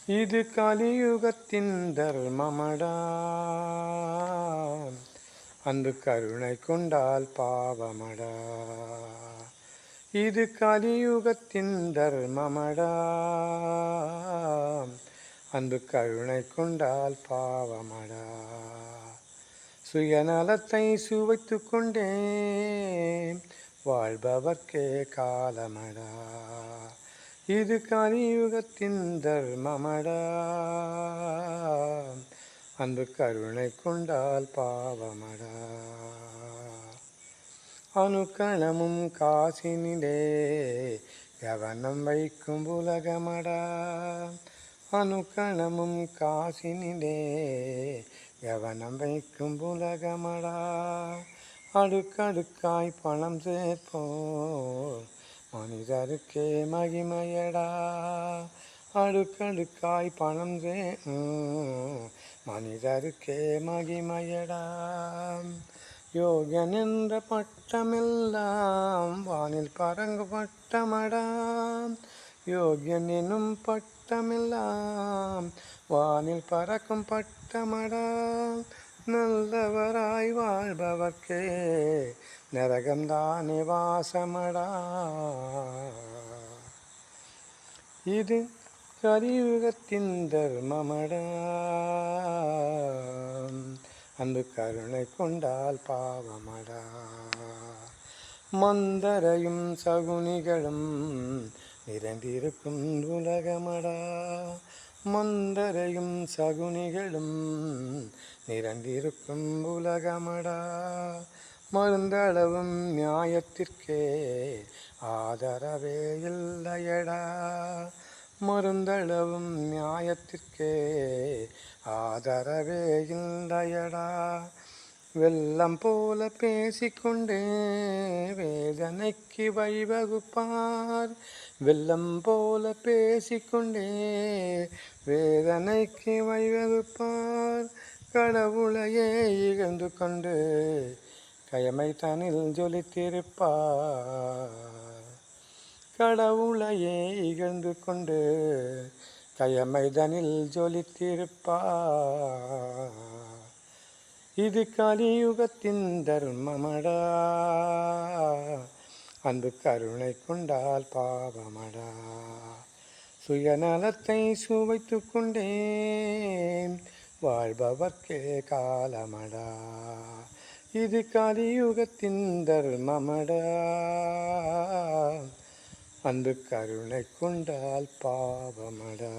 இது கலியுகத்தின் தர்மமடா, அன்பு கருணை கொண்டால் பாவமடா. இது கலியுகத்தின் தர்மமடா, அன்பு கருணை கொண்டால் பாவமடா. சுயநலத்தை சுவைத்து கொண்டே வாழ்பவர்க்கே காலமடா. இது கலியுகத்தின் தர்மமடா, அன்பு கருணை கொண்டால் பாவமடா. அணுக்கணமும் காசினிலே கவனம் வைக்கும் உலகமடா. அணுக்கணமும் காசினிலே கவனம் வைக்கும் உலகமடா. அடுக்கடுக்காய் பணம் சேர்ப்போர் மனிதருக்கே மகிமையடா. அடுக்கடுக்காய் பணம் மனிதருக்கே மகிமையடா. யோகன் என்ற பட்டமெல்லாம் வானில் பறங்கு பட்டமடா. யோகியன் எனும் பட்டமெல்லாம் வானில் பறக்கும் பட்டமடா. நல்லவராய் வாழ்பவர்க்கே நரகம்தானே வாசமடா. இது கலியுகத்தின் தர்மமடா, அன்பு கருணை கொண்டால் பாவமடா. மந்தரையும் சகுனிகளும் நிறைந்திருக்கும் உலகமடா. மந்தரையும் சகுனிகளும் நிறைந்திருக்கும் உலகமடா. மருந்தளவும் நியாயத்திற்கே ஆதரவே இல்லையடா. மருந்தளவும் நியாயத்திற்கே ஆதரவே இல்லையடா. வெள்ளம் போல பேசிக்கொண்டே வேதனைக்கு வழிவகுப்பார். வெள்ளம் போல பேசிக்கொண்டே வேதனைக்கு வழிவகுப்பார். கடவுளையே இகழ்ந்து கொண்டு கயமை தனில் ஜொலித்திருப்பார். கடவுளையே இகழ்ந்து கொண்டு கயமை தனில் ஜொலித்திருப்பார். இது கலியுகத்தின் தர்மமடா, அன்பு கருணை கொண்டால் பாவமடா. சுயநலத்தை சுவைத்து கொண்டே வாழ்பவர்க்கே காலமடா. இது கலியுகத்தின் தர்மமடா, அன்பு கருணை கொண்டால் பாவமடா.